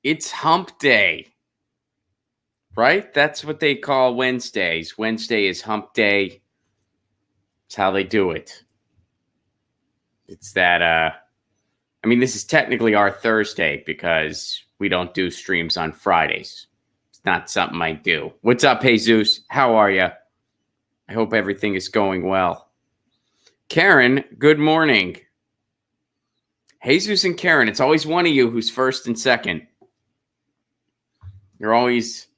It's hump day, right? That's what they call Wednesdays. Wednesday is hump day. It's how they do it. It's that, this is technically our Thursday because we don't do streams on Fridays. It's not something I do. What's up, Jesus? How are you? I hope everything is going well. Karen, good morning. Jesus and Karen, it's always one of you who's first and second. You're always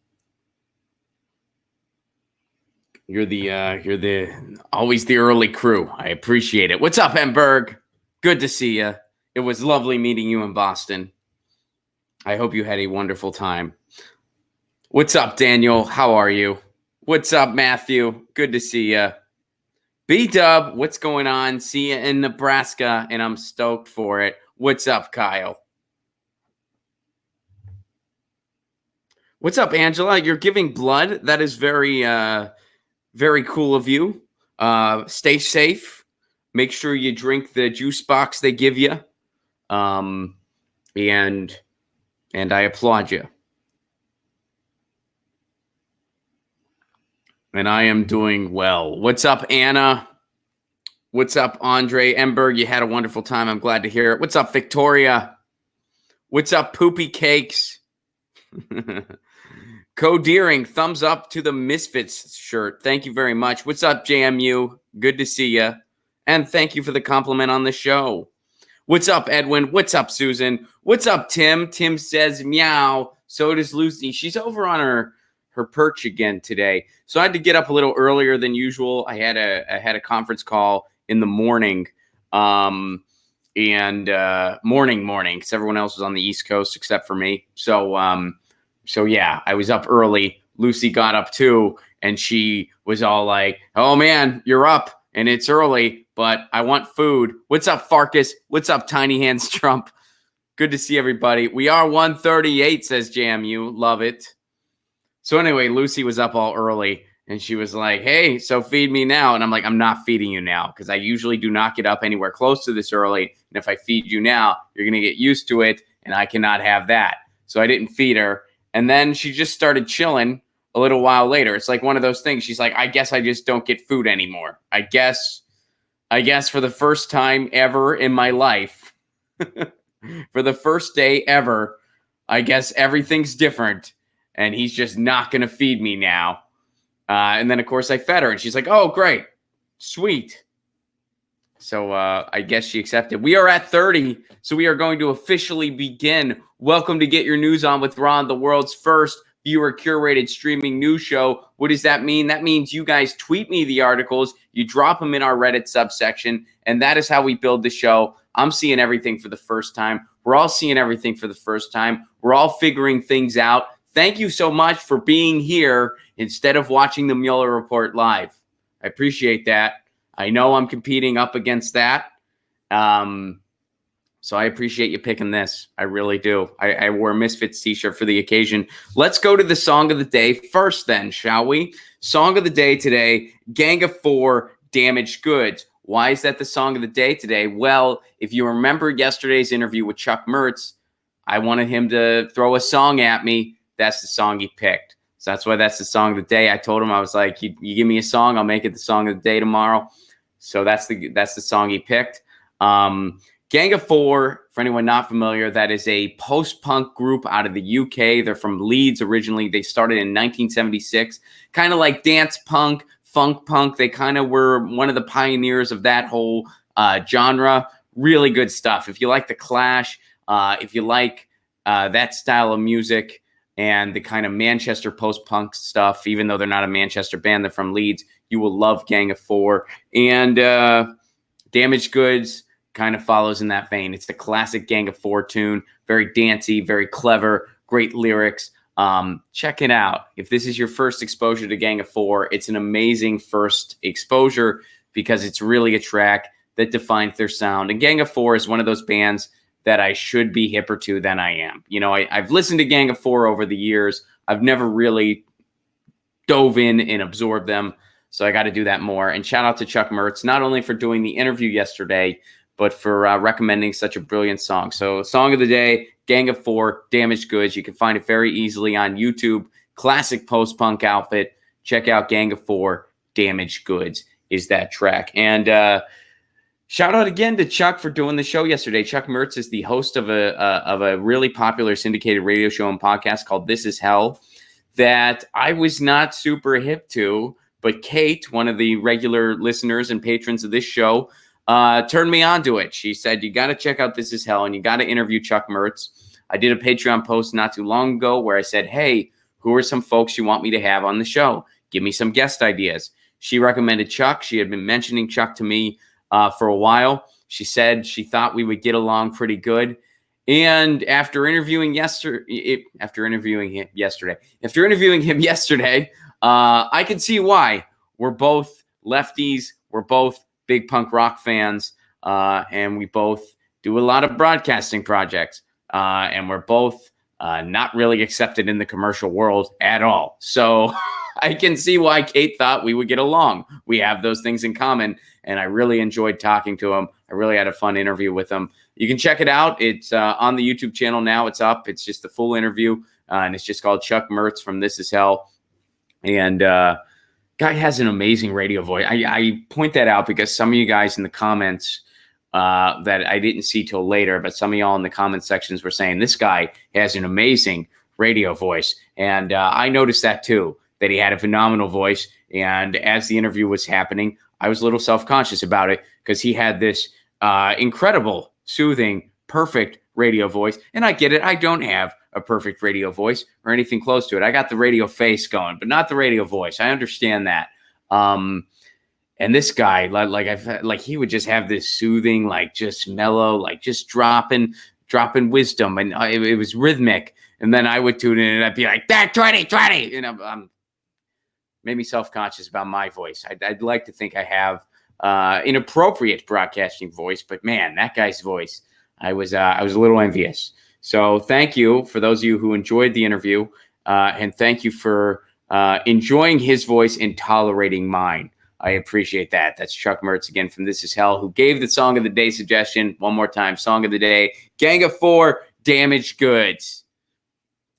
always the early crew. I appreciate it. What's up, Emberg? Good to see you. It was lovely meeting you in Boston. I hope you had a wonderful time. What's up, Daniel? How are you? What's up, Matthew? Good to see you. B-Dub, what's going on? See you in Nebraska, and I'm stoked for it. What's up, Kyle? What's up, Angela? You're giving blood. That is very, very cool of you. Stay safe. Make sure you drink the juice box they give you. And I applaud you. And I am doing well. What's up, Anna? What's up, Andre Emberg? You had a wonderful time. I'm glad to hear it. What's up, Victoria? What's up, Poopy Cakes? Codeering, thumbs up to the Misfits shirt. Thank you very much. What's up, JMU? Good to see you. And thank you for the compliment on the show. What's up, Edwin? What's up, Susan? What's up, Tim? Tim says meow. So does Lucy. She's over on her perch again today. So I had to get up a little earlier than usual. I had a conference call in the morning. Morning, because everyone else was on the East Coast except for me. So yeah, I was up early. Lucy got up too, and she was all like, "Oh man, you're up, and it's early, but I want food." What's up, Farkas? What's up, Tiny Hands Trump? Good to see everybody. We are 138, says JMU. Love it. So anyway, Lucy was up all early, and she was like, "Hey, so feed me now." And I'm like, "I'm not feeding you now because I usually do not get up anywhere close to this early. And if I feed you now, you're going to get used to it, and I cannot have that." So I didn't feed her. And then she just started chilling a little while later. It's like one of those things. She's like, "I guess I just don't get food anymore. I guess for the first time ever in my life, for the first day ever, I guess everything's different. And he's just not going to feed me now." And then, of course, I fed her. And she's like, "Oh, great. Sweet." So I guess she accepted. We are at 30. So we are going to officially begin. Welcome to Get Your News On with Ron, the world's first viewer-curated streaming news show. What does that mean? That means you guys tweet me the articles. You drop them in our Reddit subsection. And that is how we build the show. I'm seeing everything for the first time. We're all seeing everything for the first time. We're all figuring things out. Thank you so much for being here instead of watching the Mueller Report live. I appreciate that. I know I'm competing up against that. So I appreciate you picking this. I really do. I wore a Misfits t-shirt for the occasion. Let's go to the song of the day first then, shall we? Song of the day today, Gang of Four, Damaged Goods. Why is that the song of the day today? Well, if you remember yesterday's interview with Chuck Mertz, I wanted him to throw a song at me. That's the song he picked. So that's why that's the song of the day. I told him, I was like, you give me a song, I'll make it the song of the day tomorrow. So that's the song he picked. Gang of Four, for anyone not familiar, that is a post-punk group out of the UK. They're from Leeds originally. They started in 1976, kind of like dance punk, funk punk. They kind of were one of the pioneers of that whole genre. Really good stuff. If you like The Clash, if you like that style of music and the kind of Manchester post-punk stuff, even though they're not a Manchester band, they're from Leeds, you will love Gang of Four. And Damaged Goods kind of follows in that vein. It's the classic Gang of Four tune, very dancey, very clever, great lyrics. Check it out. If this is your first exposure to Gang of Four, it's an amazing first exposure because it's really a track that defines their sound. And Gang of Four is one of those bands that I should be hipper to than I am. You know, I've listened to Gang of Four over the years. I've never really dove in and absorbed them. So I got to do that more. And shout out to Chuck Mertz, not only for doing the interview yesterday, but for recommending such a brilliant song. So song of the day, Gang of Four, Damaged Goods. You can find it very easily on YouTube. Classic post-punk outfit. Check out Gang of Four, Damaged Goods is that track. And shout out again to Chuck for doing the show yesterday. Chuck Mertz is the host of a really popular syndicated radio show and podcast called This Is Hell that I was not super hip to, but Kate, one of the regular listeners and patrons of this show, turned me on to it. She said, you got to check out This Is Hell and you got to interview Chuck Mertz. I did a Patreon post not too long ago where I said, hey, who are some folks you want me to have on the show? Give me some guest ideas. She recommended Chuck. She had been mentioning Chuck to me for a while. She said she thought we would get along pretty good. And after interviewing him yesterday, I can see why. We're both lefties. We're both big punk rock fans. And we both do a lot of broadcasting projects. And we're both not really accepted in the commercial world at all. So I can see why Kate thought we would get along. We have those things in common, and I really enjoyed talking to him. I really had a fun interview with him. You can check it out. It's on the YouTube channel now. It's up. It's just the full interview, and it's just called Chuck Mertz from This Is Hell. And guy has an amazing radio voice. I point that out because some of you guys in the comments that I didn't see till later, but some of y'all in the comment sections were saying this guy has an amazing radio voice. And I noticed that too, that he had a phenomenal voice. And as the interview was happening, I was a little self-conscious about it because he had this incredible, soothing, perfect radio voice. And I get it. I don't have a perfect radio voice or anything close to it. I got the radio face going, but not the radio voice. I understand that. And this guy, like he would just have this soothing, like just mellow, like just dropping wisdom. And it was rhythmic. And then I would tune in and I'd be like, that 20. And I'm made me self-conscious about my voice. I'd like to think I have an appropriate broadcasting voice, but man, that guy's voice, I was a little envious. So thank you for those of you who enjoyed the interview, and thank you for enjoying his voice and tolerating mine. I appreciate that. That's Chuck Mertz again from This Is Hell, who gave the song of the day suggestion. One more time, song of the day, Gang of Four, Damaged Goods.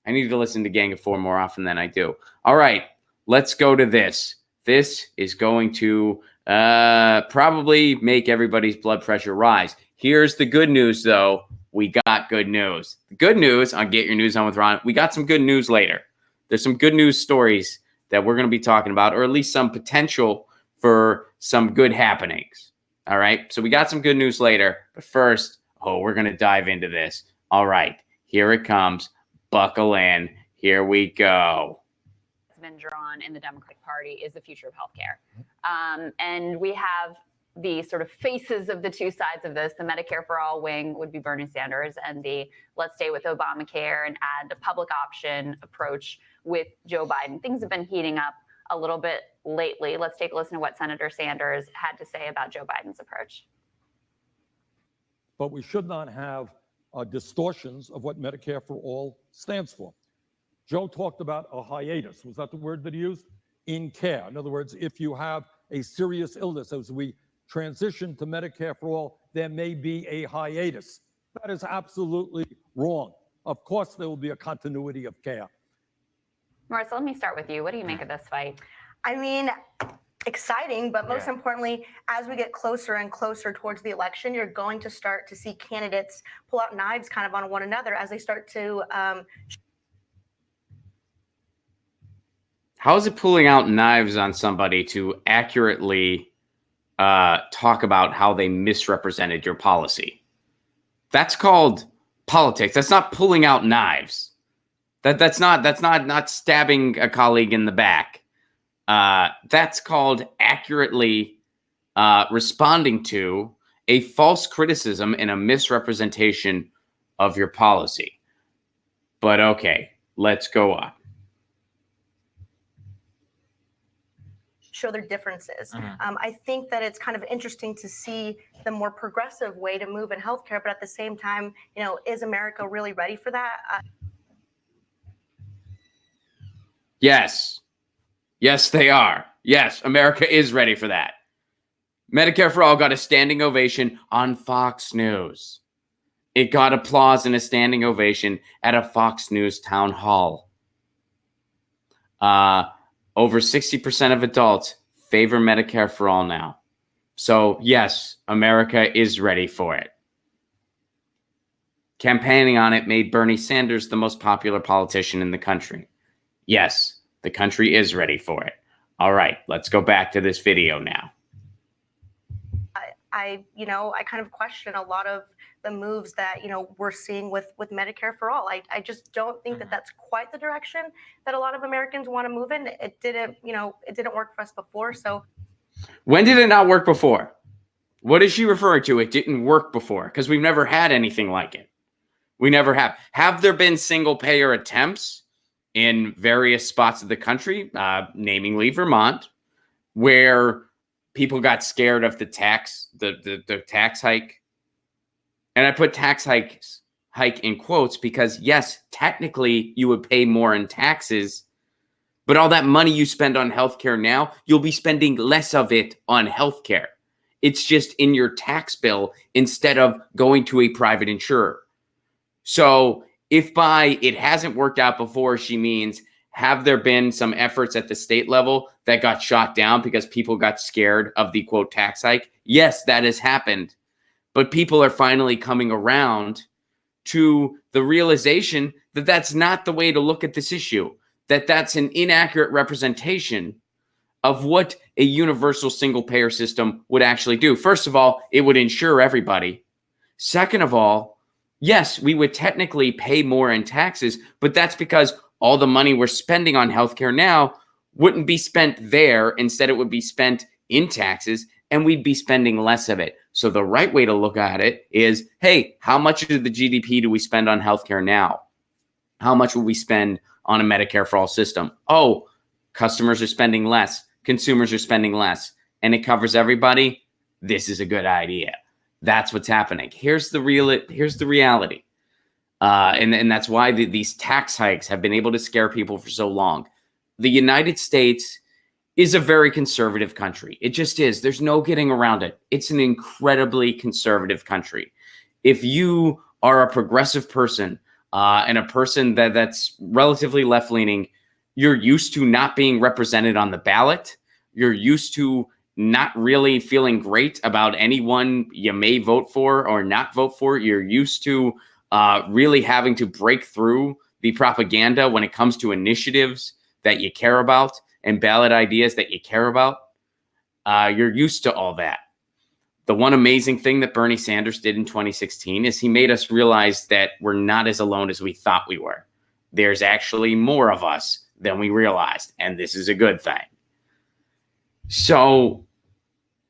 I need to listen to Gang of Four more often than I do. All right, let's go to this. This is going to probably make everybody's blood pressure rise. Here's the good news, though. We got good news. The good news on Get Your News On With Ron, we got some good news later. There's some good news stories that we're going to be talking about, or at least some potential for some good happenings. All right, so we got some good news later. But first, we're going to dive into this. All right, here it comes. Buckle in. Here we go. Been drawn in the Democratic Party is the future of healthcare. And we have the sort of faces of the two sides of this. The Medicare for All wing would be Bernie Sanders, and the let's stay with Obamacare and add a public option approach with Joe Biden. Things have been heating up a little bit lately. Let's take a listen to what Senator Sanders had to say about Joe Biden's approach. But we should not have distortions of what Medicare for All stands for. Joe talked about a hiatus. Was that the word that he used? In care. In other words, if you have a serious illness, as we transition to Medicare for All, there may be a hiatus. That is absolutely wrong. Of course, there will be a continuity of care. Marissa, let me start with you. What do you make of this fight? I mean, exciting, but most importantly, as we get closer and closer towards the election, you're going to start to see candidates pull out knives kind of on one another as they start to How is it pulling out knives on somebody to accurately talk about how they misrepresented your policy? That's called politics. That's not pulling out knives. That's not stabbing a colleague in the back. That's called accurately responding to a false criticism and a misrepresentation of your policy. But okay, let's go on. show their differences. I think that it's kind of interesting to see the more progressive way to move in healthcare, but at the same time, you know, is America really ready for that? Yes. Yes, they are. Yes, America is ready for that. Medicare for All got a standing ovation on Fox News. It got applause and a standing ovation at a Fox News town hall. Over 60% of adults favor Medicare for All now. So yes, America is ready for it. Campaigning on it made Bernie Sanders the most popular politician in the country. Yes, the country is ready for it. All right, let's go back to this video now. I kind of question a lot of the moves that, we're seeing with Medicare for All. I just don't think that that's quite the direction that a lot of Americans want to move in. It didn't work for us before. So when did it not work before? What is she referring to? It didn't work before because we've never had anything like it. We never have. Have there been single payer attempts in various spots of the country, namely Vermont, where people got scared of the tax hike? And I put tax hike in quotes because, yes, technically you would pay more in taxes, but all that money you spend on healthcare now, you'll be spending less of it on healthcare. It's just in your tax bill instead of going to a private insurer. So if by it hasn't worked out before, she means have there been some efforts at the state level that got shot down because people got scared of the quote tax hike? Yes, that has happened. But people are finally coming around to the realization that that's not the way to look at this issue, that that's an inaccurate representation of what a universal single payer system would actually do. First of all, it would insure everybody. Second of all, yes, we would technically pay more in taxes, but that's because all the money we're spending on healthcare now wouldn't be spent there. Instead, it would be spent in taxes, and we'd be spending less of it. So the right way to look at it is, hey, how much of the GDP do we spend on healthcare now? How much will we spend on a Medicare for All system? Oh, customers are spending less. Consumers are spending less. And it covers everybody. This is a good idea. That's what's happening. Here's the reality. And that's why these tax hikes have been able to scare people for so long. The United States is a very conservative country. It just is. There's no getting around it. It's an incredibly conservative country. If you are a progressive person and a person that's relatively left-leaning, you're used to not being represented on the ballot. You're used to not really feeling great about anyone you may vote for or not vote for. You're used to really having to break through the propaganda when it comes to initiatives that you care about and ballot ideas that you care about. You're used to all that. The one amazing thing that Bernie Sanders did in 2016 is he made us realize that we're not as alone as we thought we were. There's actually more of us than we realized, and this is a good thing. So,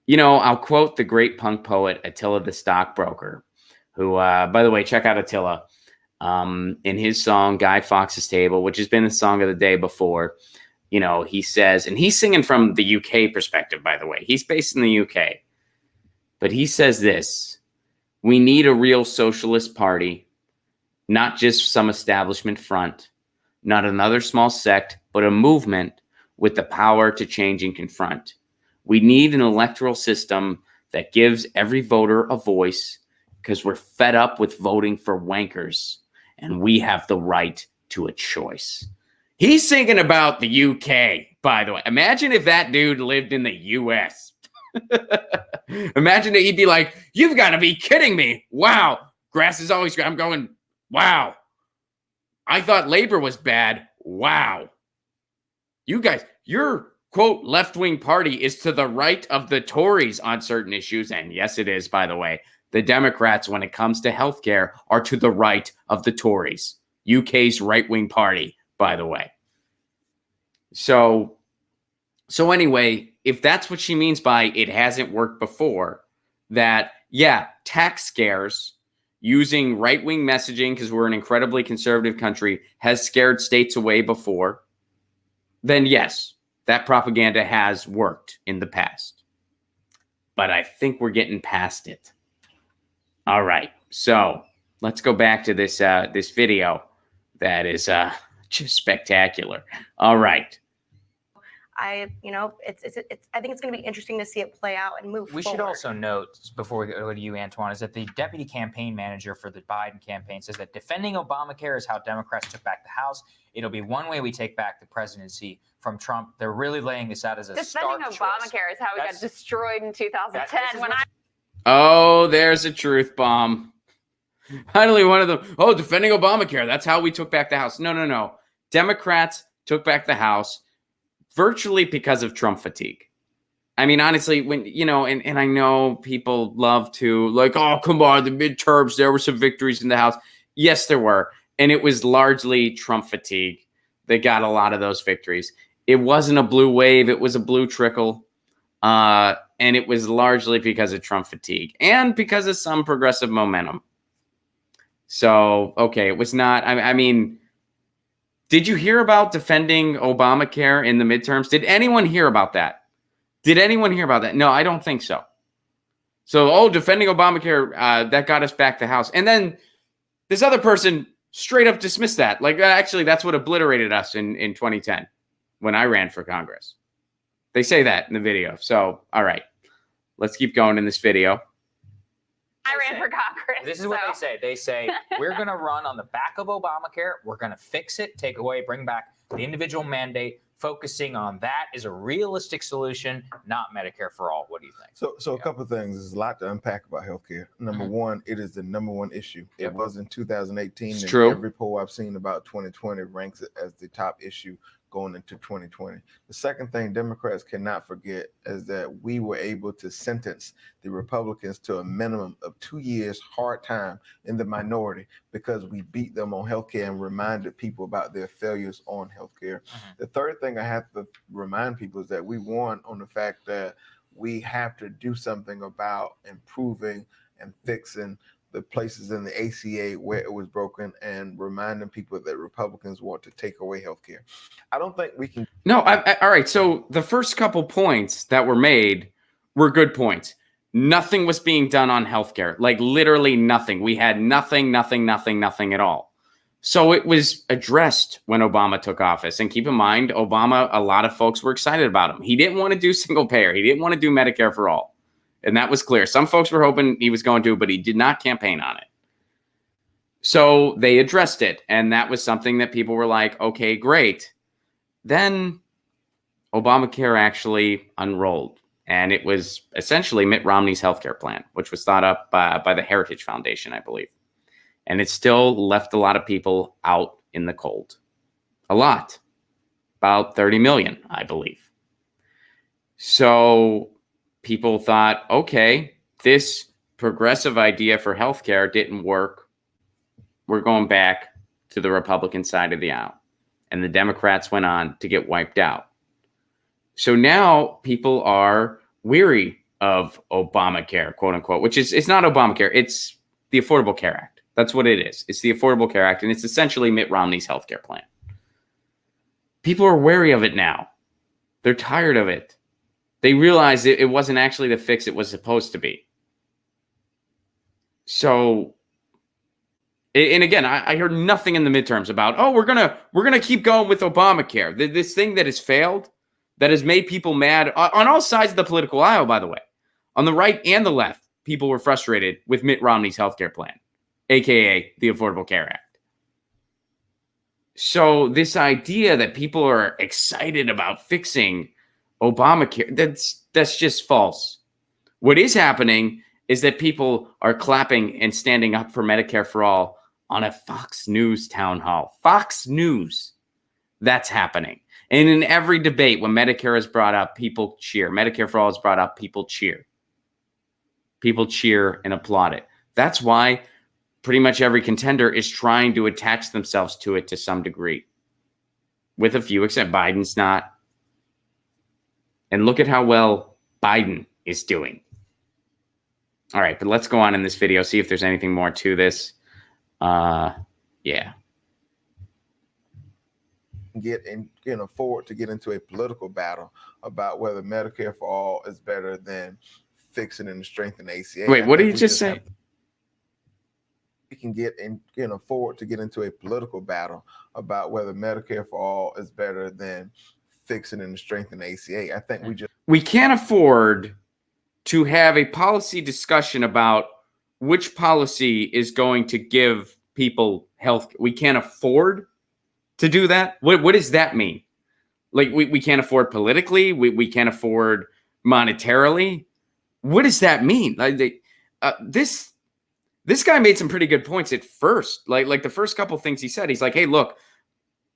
I'll quote the great punk poet Attila the Stockbroker, who, by the way, check out Attila. In his song, Guy Fawkes' Table, which has been the song of the day before, he says, and he's singing from the UK perspective, by the way. He's based in the UK. But he says this: we need a real socialist party, not just some establishment front, not another small sect, but a movement with the power to change and confront. We need an electoral system that gives every voter a voice because we're fed up with voting for wankers and we have the right to a choice. He's thinking about the UK, by the way. Imagine if that dude lived in the US. Imagine that he'd be like, you've got to be kidding me. Wow. Grass is always green. I'm going, wow. I thought labor was bad. Wow. You guys, your quote left-wing party is to the right of the Tories on certain issues. And yes, it is, by the way. The Democrats, when it comes to healthcare, are to the right of the Tories. UK's right-wing party, by the way. So anyway, if that's what she means by it hasn't worked before, that, yeah, tax scares using right-wing messaging, because we're an incredibly conservative country, has scared states away before, then yes, that propaganda has worked in the past. But I think we're getting past it. All right, so let's go back to this video that is just spectacular. All right. I think it's going to be interesting to see it play out and move We forward. should also note, before we go to you, Antoine, is that the deputy campaign manager for the Biden campaign says that defending Obamacare is how Democrats took back the House. It'll be one way we take back the presidency from Trump. They're really laying this out as a Defending stark Obamacare choice. is how we got destroyed in 2010 when I. Oh, there's a truth bomb. Finally, one of them. Oh, defending Obamacare. That's how we took back the House. No, no, no. Democrats took back the House virtually because of Trump fatigue. I mean, honestly, when, you know, and I know people love to like, oh, come on, the midterms, there were some victories in the House. Yes, there were. And it was largely Trump fatigue that got a lot of those victories. It wasn't a blue wave. It was a blue trickle. And it was largely because of Trump fatigue and because of some progressive momentum. So, okay, it was not, I mean, did you hear about defending Obamacare in the midterms? Did anyone hear about that? Did anyone hear about that? No, I don't think so. So, oh, defending Obamacare, that got us back to the House. And then this other person straight up dismissed that. Like, actually, that's what obliterated us in 2010 when I ran for Congress. They say that in the video. So, all right, let's keep going in this video. I ran for Congress. This is what they say. They say, we're going to run on the back of Obamacare. We're going to fix it, take away, bring back the individual mandate. Focusing on that is a realistic solution, not Medicare for all. What do you think? So a couple of things. There's a lot to unpack about healthcare. Number one, it is the number one issue. It was in 2018. It's and true. Every poll I've seen about 2020 ranks it as the top issue going into 2020. The second thing Democrats cannot forget is that we were able to sentence the Republicans to a minimum of 2 years hard time in the minority because we beat them on healthcare and reminded people about their failures on healthcare. The third thing I have to remind people is that we won on the fact that we have to do something about improving and fixing the places in the ACA where it was broken and reminding people that Republicans want to take away healthcare. I don't think we can. No, all right. So the first couple points that were made were good points. Nothing was being done on healthcare, like literally nothing. We had nothing at all. So it was addressed when Obama took office. And keep in mind, Obama, a lot of folks were excited about him. He didn't want to do single payer. He didn't want to do Medicare for all. And that was clear. Some folks were hoping he was going to, but he did not campaign on it. So they addressed it. And that was something that people were like, okay, great. Then Obamacare actually unrolled. And it was essentially Mitt Romney's healthcare plan, which was thought up by the Heritage Foundation, I believe. And it still left a lot of people out in the cold. A lot. About 30 million, I believe. So people thought, okay, this progressive idea for healthcare didn't work. We're going back to the Republican side of the aisle. And the Democrats went on to get wiped out. So now people are weary of Obamacare, quote unquote, which is, it's not Obamacare. It's the Affordable Care Act. That's what it is. It's the Affordable Care Act. And it's essentially Mitt Romney's healthcare plan. People are wary of it now. They're tired of it. They realized it wasn't actually the fix it was supposed to be. So, and again, I heard nothing in the midterms about, oh, we're gonna keep going with Obamacare. This thing that has failed, that has made people mad on all sides of the political aisle, by the way. On the right and the left, people were frustrated with Mitt Romney's healthcare plan, aka the Affordable Care Act. So this idea that people are excited about fixing Obamacare, that's just false. What is happening is that people are clapping and standing up for Medicare for all on a Fox News town hall. Fox News. That's happening. And in every debate, when Medicare is brought up, people cheer. Medicare for all is brought up, people cheer. People cheer and applaud it. That's why pretty much every contender is trying to attach themselves to it to some degree. With a few, except Biden's not. And look at how well Biden is doing. All right, but let's go on in this video, see if there's anything more to this. Yeah. Afford to get into a political battle about whether Medicare for all is better than fixing and strengthening ACA. Wait, what did you just say? We can afford to get into a political battle about whether Medicare for all is better than fixing and strengthening the ACA. I think we can't afford to have a policy discussion about which policy is going to give people health. We can't afford to do that. What does that mean? Like we can't afford politically. We can't afford monetarily. What does that mean? Like this guy made some pretty good points at first. Like the first couple things he said, he's like, hey, look,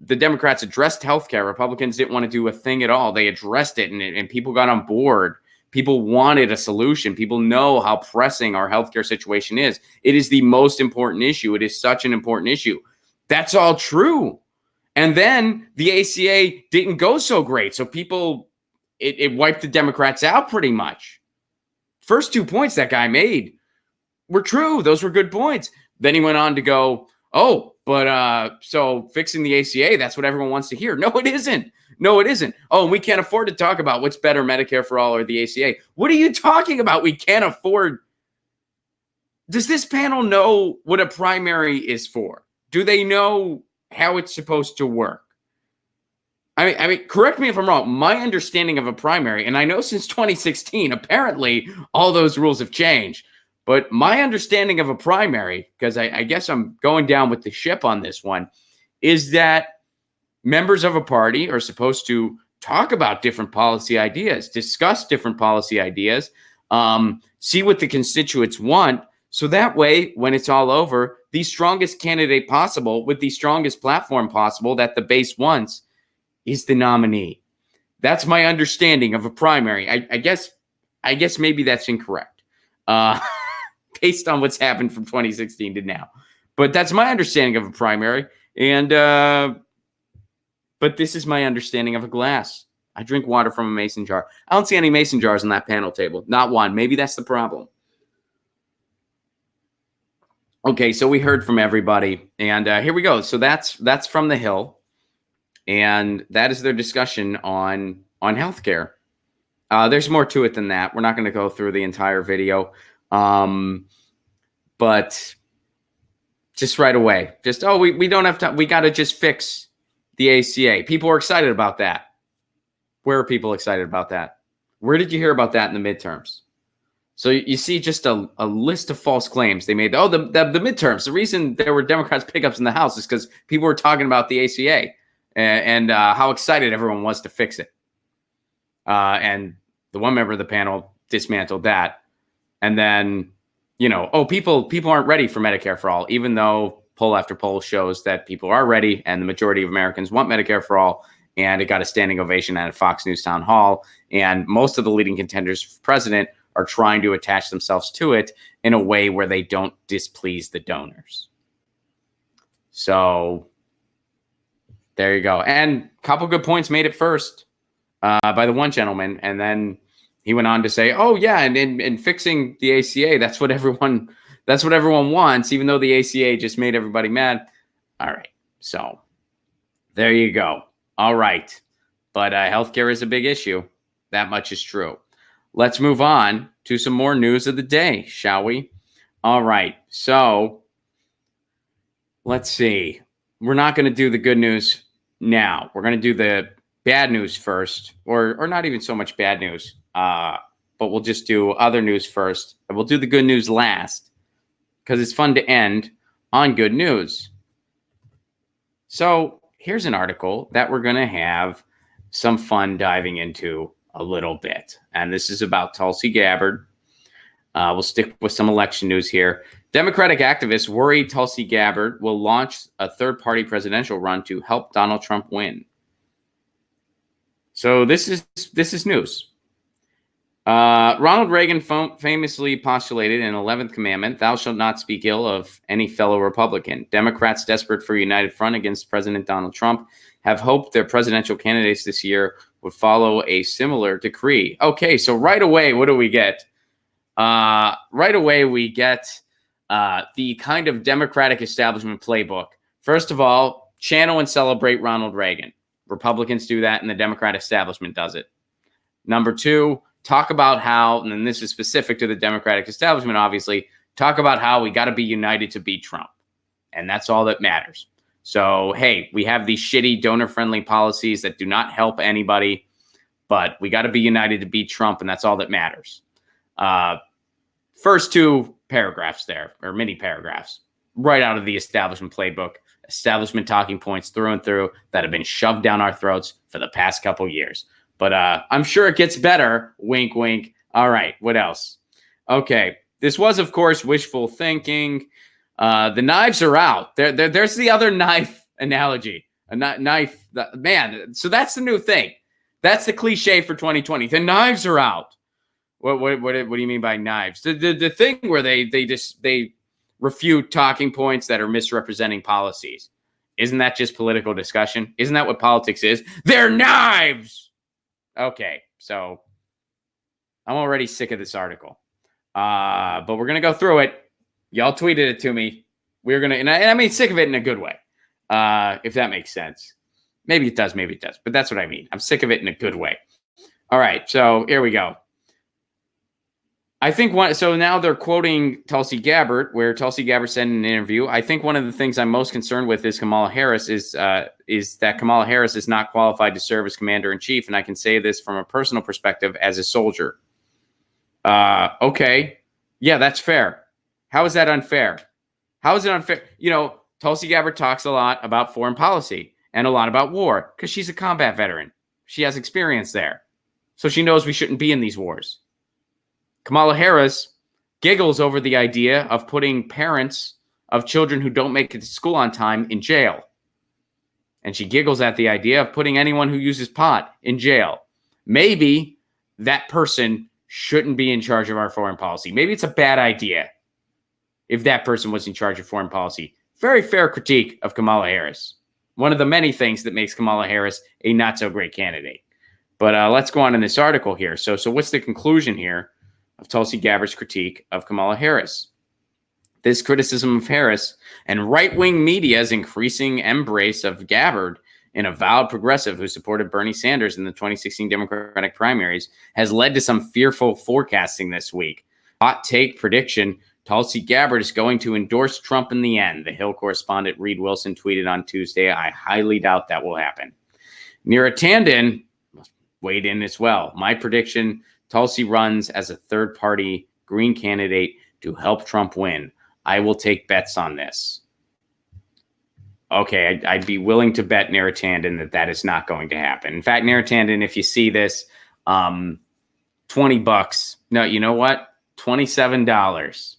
the Democrats addressed healthcare. Republicans didn't want to do a thing at all. They addressed it, and people got on board. People wanted a solution. People know how pressing our healthcare situation is. It is the most important issue. It is such an important issue. That's all true. And then the ACA didn't go so great. So it wiped the Democrats out pretty much. First 2 points that guy made were true. Those were good points. Then he went on to go, oh, but so fixing the ACA, that's what everyone wants to hear. No, it isn't. No, it isn't. Oh, we can't afford to talk about what's better, Medicare for all or the ACA. What are you talking about? We can't afford. Does this panel know what a primary is for? Do they know how it's supposed to work? I mean, correct me if I'm wrong. My understanding of a primary, and I know since 2016, apparently all those rules have changed. But my understanding of a primary, because I guess I'm going down with the ship on this one, is that members of a party are supposed to talk about different policy ideas, discuss different policy ideas, see what the constituents want. So that way, when it's all over, the strongest candidate possible with the strongest platform possible that the base wants is the nominee. That's my understanding of a primary. I guess maybe that's incorrect. Based on what's happened from 2016 to now. But that's my understanding of a primary. And but this is my understanding of a glass. I drink water from a mason jar. I don't see any mason jars on that panel table. Not one. Maybe that's the problem. Okay, so we heard from everybody. And here we go. So that's from the Hill. And that is their discussion on healthcare. There's more to it than that. We're not going to go through the entire video. But just right away, we don't have time. We got to just fix the ACA. People are excited about that. Where are people excited about that? Where did you hear about that in the midterms? So you see just a list of false claims they made. Oh, the midterms. The reason there were Democrats pickups in the House is because people were talking about the ACA and how excited everyone was to fix it. And the one member of the panel dismantled that. And then, people aren't ready for Medicare for all, even though poll after poll shows that people are ready and the majority of Americans want Medicare for all. And it got a standing ovation at a Fox News town hall. And most of the leading contenders for president are trying to attach themselves to it in a way where they don't displease the donors. So there you go. And a couple good points made at first by the one gentleman. And then he went on to say, oh, yeah, and fixing the ACA, that's what everyone wants, even though the ACA just made everybody mad. All right. So there you go. All right. But healthcare is a big issue. That much is true. Let's move on to some more news of the day, shall we? All right. So let's see. We're not going to do the good news now. We're going to do the bad news first, or not even so much bad news. But we'll just do other news first. And we'll do the good news last because it's fun to end on good news. So here's an article that we're going to have some fun diving into a little bit. And this is about Tulsi Gabbard. We'll stick with some election news here. Democratic activists worry Tulsi Gabbard will launch a third-party presidential run to help Donald Trump win. So this is news. Ronald Reagan famously postulated an 11th commandment, thou shalt not speak ill of any fellow Republican. Democrats desperate for a united front against President Donald Trump have hoped their presidential candidates this year would follow a similar decree. Okay, so right away, what do we get? Right away, we get the kind of Democratic establishment playbook. First of all, channel and celebrate Ronald Reagan. Republicans do that, and the Democrat establishment does it. Number two, talk about how, and this is specific to the Democratic establishment, obviously, talk about how we got to be united to beat Trump. And that's all that matters. So, hey, we have these shitty donor-friendly policies that do not help anybody, but we got to be united to beat Trump, and that's all that matters. First two paragraphs there, or mini paragraphs, right out of the establishment playbook, establishment talking points through and through that have been shoved down our throats for the past couple years. But I'm sure it gets better. Wink, wink. All right, what else? Okay, this was, of course, wishful thinking. The knives are out. There's the other knife analogy. A knife, man. So that's the new thing. That's the cliche for 2020. The knives are out. What do you mean by knives? The thing where they refute talking points that are misrepresenting policies. Isn't that just political discussion? Isn't that what politics is? They're knives. Okay, so I'm already sick of this article. But we're gonna go through it. Y'all tweeted it to me. We're gonna, and I mean sick of it in a good way. If that makes sense. Maybe it does, but that's what I mean. I'm sick of it in a good way. All right, so here we go. I think so now they're quoting Tulsi Gabbard, where Tulsi Gabbard said in an interview, I think one of the things I'm most concerned with is Kamala Harris is that Kamala Harris is not qualified to serve as commander-in-chief, and I can say this from a personal perspective as a soldier. Okay. Yeah, that's fair. How is that unfair? How is it unfair? You know, Tulsi Gabbard talks a lot about foreign policy and a lot about war because she's a combat veteran. She has experience there. So she knows we shouldn't be in these wars. Kamala Harris giggles over the idea of putting parents of children who don't make it to school on time in jail. And she giggles at the idea of putting anyone who uses pot in jail. Maybe that person shouldn't be in charge of our foreign policy. Maybe it's a bad idea if that person was in charge of foreign policy. Very fair critique of Kamala Harris. One of the many things that makes Kamala Harris a not so great candidate. But let's go on in this article here. So what's the conclusion here of Tulsi Gabbard's critique of Kamala Harris? This criticism of Harris and right-wing media's increasing embrace of Gabbard, an avowed progressive who supported Bernie Sanders in the 2016 Democratic primaries, has led to some fearful forecasting this week. Hot take prediction, Tulsi Gabbard is going to endorse Trump in the end. The Hill correspondent Reed Wilson tweeted on Tuesday, I highly doubt that will happen. Neera Tanden weighed in as well. My prediction, Tulsi runs as a third-party Green candidate to help Trump win. I will take bets on this. Okay, I'd be willing to bet Neera Tanden that is not going to happen. In fact, Neera Tanden, if you see this, $20. No, you know what? $27.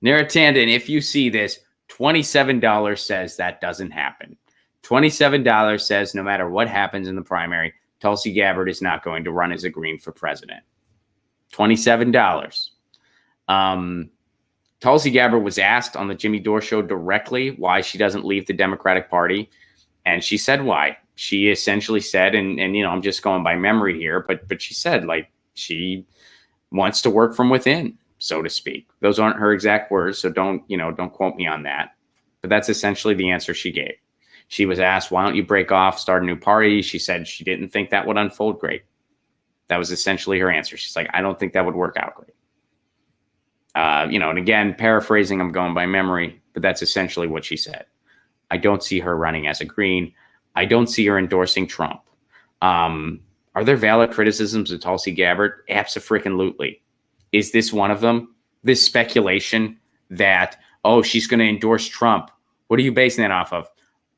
Neera Tanden, if you see this, $27 says that doesn't happen. $27 says no matter what happens in the primary, Tulsi Gabbard is not going to run as a Green for president. $27. Tulsi Gabbard was asked on the Jimmy Dore show directly why she doesn't leave the Democratic Party, and she said why. She essentially said, and you know, I'm just going by memory here, but she said like she wants to work from within, so to speak. Those aren't her exact words, so don't quote me on that. But that's essentially the answer she gave. She was asked, why don't you break off, start a new party? She said she didn't think that would unfold great. That was essentially her answer. She's like, I don't think that would work out great. And again, paraphrasing, I'm going by memory, but that's essentially what she said. I don't see her running as a Green. I don't see her endorsing Trump. Are there valid criticisms of Tulsi Gabbard? Abso-freaking-lutely. Is this one of them? This speculation that, oh, she's going to endorse Trump. What are you basing that off of?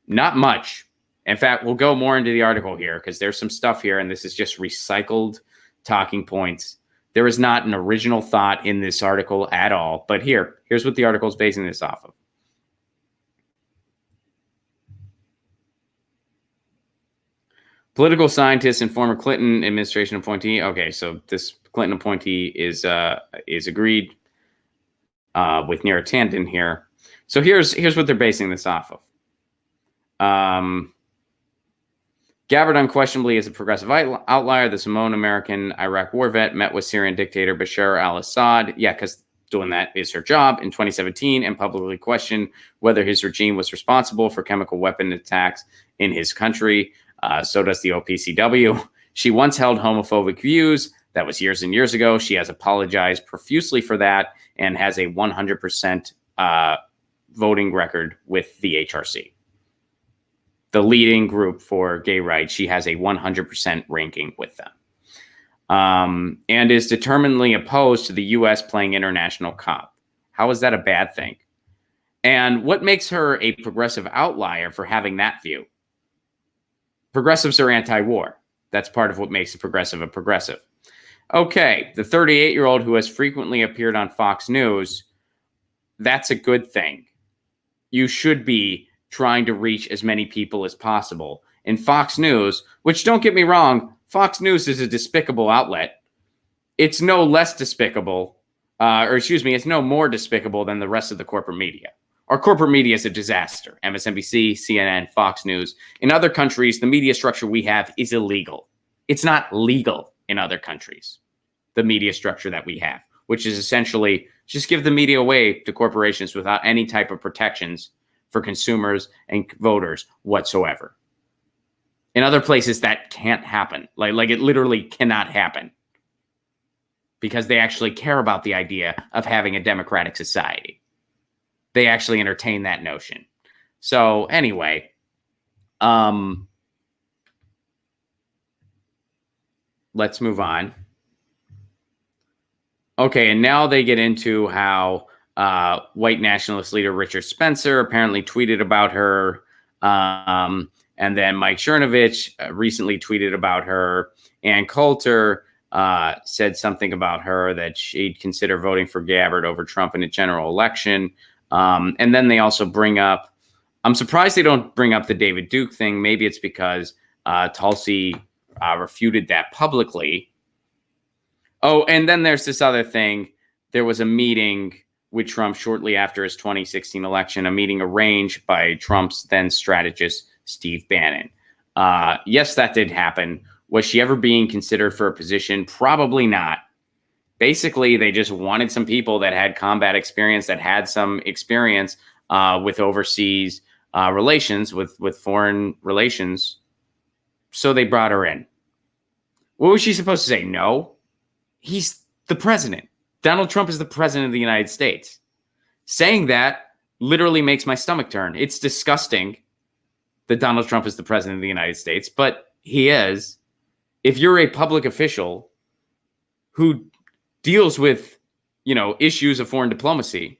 Not much. In fact, we'll go more into the article here because there's some stuff here, and this is just recycled talking points. There is not an original thought in this article at all. But here's what the article is basing this off of. Political scientist and former Clinton administration appointee. Okay, so this Clinton appointee is agreed with Neera Tanden here. So here's what they're basing this off of. Gabbard unquestionably is a progressive outlier. The Samoan-American Iraq war vet met with Syrian dictator Bashar al-Assad. Yeah, because doing that is her job in 2017 and publicly questioned whether his regime was responsible for chemical weapon attacks in his country. So does the OPCW. She once held homophobic views. That was years and years ago. She has apologized profusely for that and has a 100% voting record with the HRC. the leading group for gay rights. She has a 100% ranking with them. And is determinedly opposed to the U.S. playing international cop. How is that a bad thing? And what makes her a progressive outlier for having that view? Progressives are anti-war. That's part of what makes a progressive. Okay, the 38-year-old who has frequently appeared on Fox News, that's a good thing. You should be trying to reach as many people as possible. And Fox News, which, don't get me wrong, Fox News is a despicable outlet. It's no less despicable, it's no more despicable than the rest of the corporate media. Our corporate media is a disaster. MSNBC, CNN, Fox News. In other countries, the media structure we have is illegal. It's not legal in other countries, the media structure that we have, which is essentially just give the media away to corporations without any type of protections for consumers and voters whatsoever. In other places, that can't happen. Like it literally cannot happen because they actually care about the idea of having a democratic society. They actually entertain that notion. So anyway, let's move on. Okay, and now they get into how white nationalist leader Richard Spencer apparently tweeted about her. And then Mike Chernovich recently tweeted about her. Ann Coulter said something about her that she'd consider voting for Gabbard over Trump in a general election. And then they also bring up, I'm surprised they don't bring up the David Duke thing. Maybe it's because Tulsi refuted that publicly. Oh, and then there's this other thing. There was a meeting with Trump shortly after his 2016 election, a meeting arranged by Trump's then strategist, Steve Bannon. Yes, that did happen. Was she ever being considered for a position? Probably not. Basically, they just wanted some people that had combat experience, that had some experience with overseas relations, with foreign relations. So they brought her in. What was she supposed to say? No. He's the president. Donald Trump is the president of the United States. Saying that literally makes my stomach turn. It's disgusting that Donald Trump is the president of the United States, but he is. If you're a public official who deals with, issues of foreign diplomacy,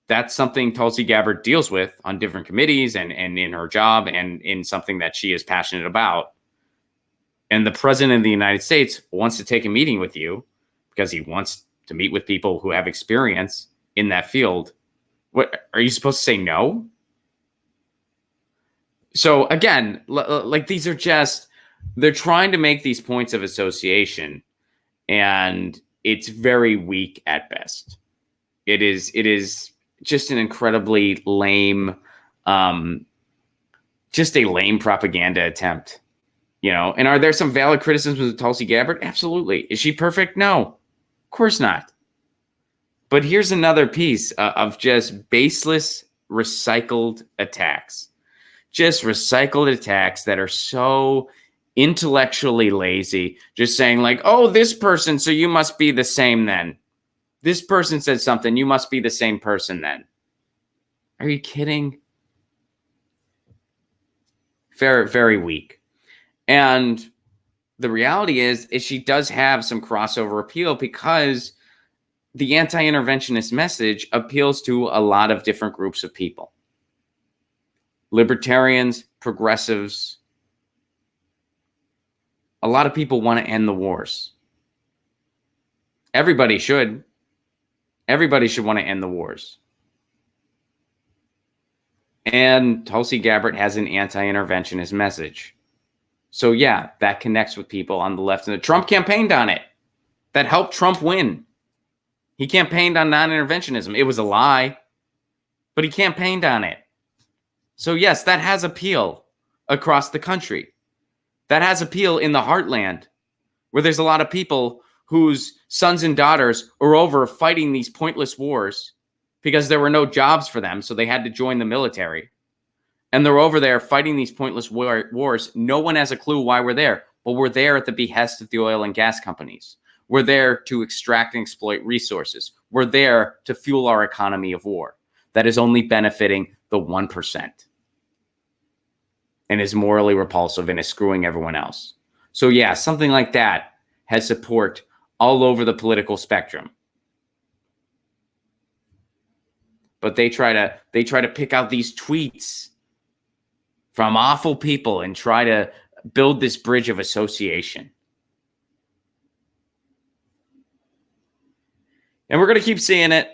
that's something Tulsi Gabbard deals with on different committees and in her job and in something that she is passionate about. And the president of the United States wants to take a meeting with you because he wants to meet with people who have experience in that field. What are you supposed to say? No? So again, these are just, they're trying to make these points of association, and it's very weak at best. It is just an incredibly lame, just a lame propaganda attempt, and are there some valid criticisms of Tulsi Gabbard? Absolutely. Is she perfect? No, of course not. But here's another piece of just baseless recycled attacks. Just recycled attacks that are so intellectually lazy, just saying like, oh, this person, so you must be the same then. This person said something, you must be the same person then. Are you kidding? Very, very weak. And the reality is she does have some crossover appeal because the anti-interventionist message appeals to a lot of different groups of people. Libertarians, progressives. A lot of people want to end the wars. Everybody should. Everybody should want to end the wars. And Tulsi Gabbard has an anti-interventionist message. So yeah, that connects with people on the left. And the Trump campaigned on it. That helped Trump win. He campaigned on non-interventionism. It was a lie, but he campaigned on it. So yes, that has appeal across the country. That has appeal in the heartland, where there's a lot of people whose sons and daughters are over fighting these pointless wars because there were no jobs for them, so they had to join the military. And they're over there fighting these pointless wars. No one has a clue why we're there, but we're there at the behest of the oil and gas companies. We're there to extract and exploit resources. We're there to fuel our economy of war that is only benefiting the 1%. and is morally repulsive and is screwing everyone else. So yeah, something like that has support all over the political spectrum. But they try to pick out these tweets from awful people and try to build this bridge of association. And we're going to keep seeing it.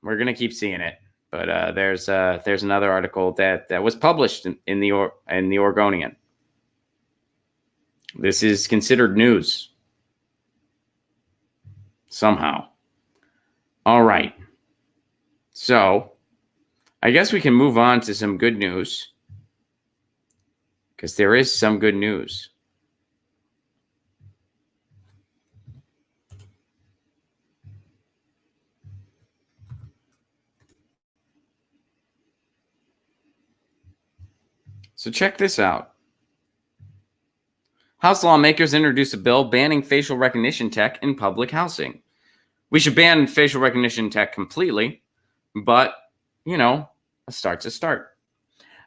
We're going to keep seeing it. But there's another article that was published in the Oregonian. This is considered news somehow. All right. So I guess we can move on to some good news, because there is some good news. So check this out. House lawmakers introduced a bill banning facial recognition tech in public housing. We should ban facial recognition tech completely, but, you know, a start's a start.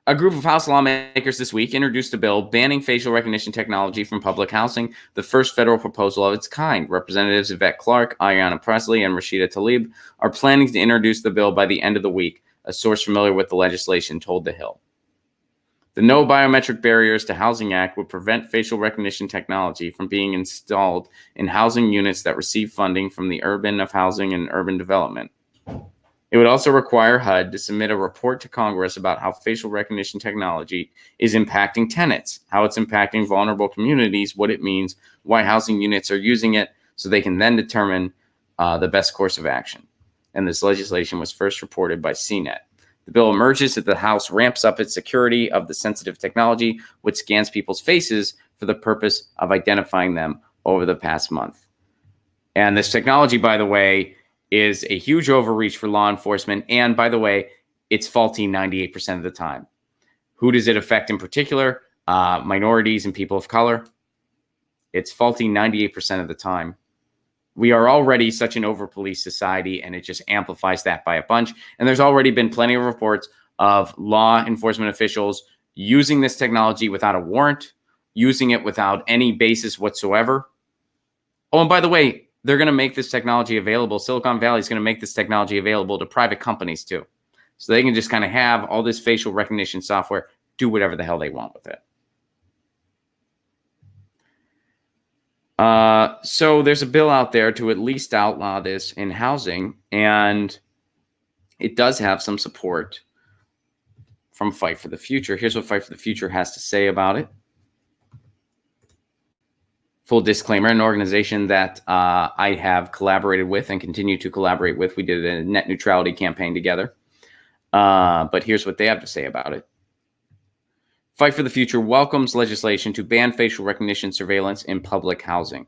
A group of House lawmakers this week introduced a bill banning facial recognition technology from public housing, the first federal proposal of its kind. Representatives Yvette Clarke, Ayanna Pressley, and Rashida Tlaib are planning to introduce the bill by the end of the week, a source familiar with the legislation told The Hill. The No Biometric Barriers to Housing Act would prevent facial recognition technology from being installed in housing units that receive funding from the Urban of Housing and Urban Development. It would also require HUD to submit a report to Congress about how facial recognition technology is impacting tenants, how it's impacting vulnerable communities, what it means, why housing units are using it, so they can then determine the best course of action. And this legislation was first reported by CNET. The bill emerges as the House ramps up its security of the sensitive technology, which scans people's faces for the purpose of identifying them over the past month. And this technology, by the way, is a huge overreach for law enforcement. And by the way, it's faulty 98% of the time. Who does it affect in particular? Minorities and people of color. It's faulty 98% of the time. We are already such an over-policed society, and it just amplifies that by a bunch. And there's already been plenty of reports of law enforcement officials using this technology without a warrant, using it without any basis whatsoever. Oh, and by the way, they're going to make this technology available. Silicon Valley is going to make this technology available to private companies too. So they can just kind of have all this facial recognition software, do whatever the hell they want with it. So there's a bill out there to at least outlaw this in housing, and it does have some support from Fight for the Future. Here's what Fight for the Future has to say about it. Full disclaimer, an organization that I have collaborated with and continue to collaborate with. We did a net neutrality campaign together. But here's what they have to say about it. Fight for the Future welcomes legislation to ban facial recognition surveillance in public housing.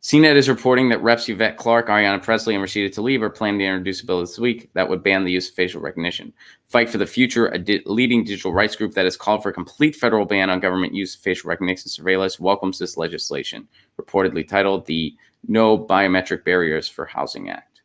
CNET is reporting that Reps Yvette Clarke, Ayanna Pressley, and Rashida Tlaib are planning to introduce a bill this week that would ban the use of facial recognition. Fight for the Future, a leading digital rights group that has called for a complete federal ban on government use of facial recognition surveillance, welcomes this legislation, reportedly titled the No Biometric Barriers for Housing Act.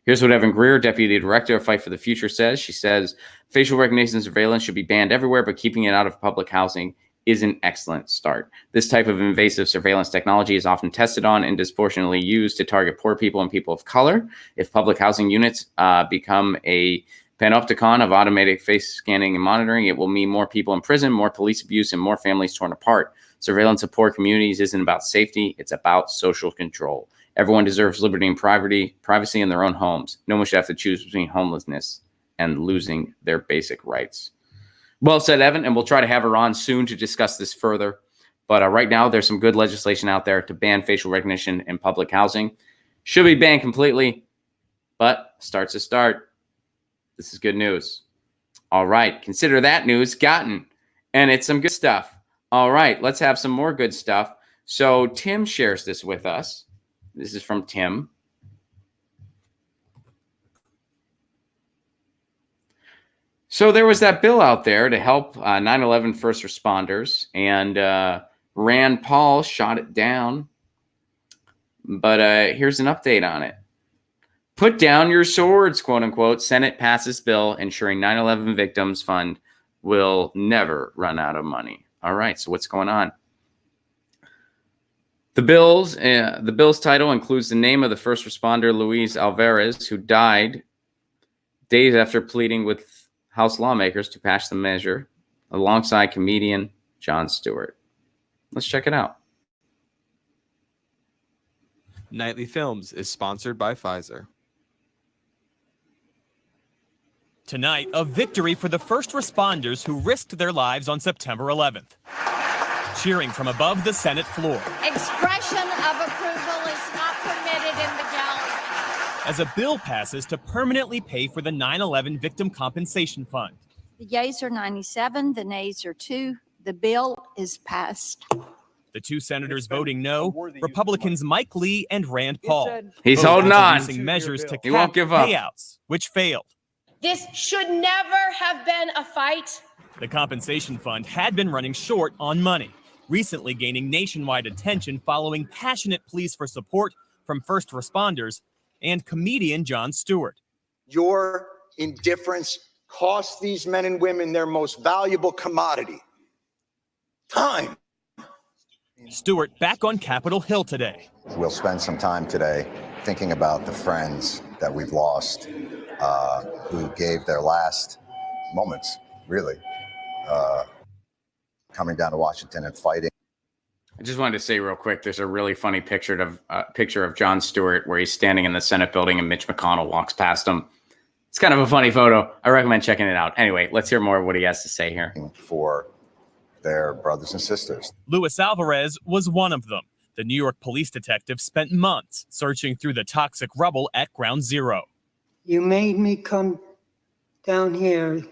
Here's what Evan Greer, Deputy Director of Fight for the Future, says. She says, facial recognition surveillance should be banned everywhere, but keeping it out of public housing is an excellent start. This type of invasive surveillance technology is often tested on and disproportionately used to target poor people and people of color. If public housing units become a panopticon of automated face scanning and monitoring, it will mean more people in prison, more police abuse, and more families torn apart. Surveillance of poor communities isn't about safety, it's about social control. Everyone deserves liberty and privacy in their own homes. No one should have to choose between homelessness and losing their basic rights. Well said, Evan, and we'll try to have her on soon to discuss this further. But right now, there's some good legislation out there to ban facial recognition in public housing. Should be banned completely, but start's a start. This is good news. All right, consider that news gotten, and it's some good stuff. All right, let's have some more good stuff. So Tim shares this with us. This is from Tim. So there was that bill out there to help 9/11 first responders, and Rand Paul shot it down. But here's an update on it. Put down your swords, quote unquote. Senate passes bill ensuring 9/11 victims fund will never run out of money. All right, so what's going on? The bill's title includes the name of the first responder, Luis Alvarez, who died days after pleading with House lawmakers to pass the measure, alongside comedian Jon Stewart. Let's check it out. Nightly Films is sponsored by Pfizer. Tonight, a victory for the first responders who risked their lives on September 11th. Cheering from above the Senate floor. Expression of approval is not permitted in the gallery. As a bill passes to permanently pay for the 9/11 Victim Compensation Fund. The yeas are 97, the nays are 2. The bill is passed. The two senators voting no, Republicans Mike Lee and Rand Paul. He's both holding on. introducing measures to He won't cap give up. payouts, which failed. This should never have been a fight. The compensation fund had been running short on money, recently gaining nationwide attention following passionate pleas for support from first responders and comedian Jon Stewart. Your indifference costs these men and women their most valuable commodity, time. Stewart back on Capitol Hill today. We'll spend some time today thinking about the friends that we've lost, who gave their last moments, really, coming down to Washington and fighting. I just wanted to say real quick, there's a really funny picture of Jon Stewart where he's standing in the Senate building and Mitch McConnell walks past him. It's kind of a funny photo. I recommend checking it out. Anyway, let's hear more of what he has to say here. For their brothers and sisters. Luis Alvarez was one of them. The New York police detective spent months searching through the toxic rubble at Ground Zero. You made me come down here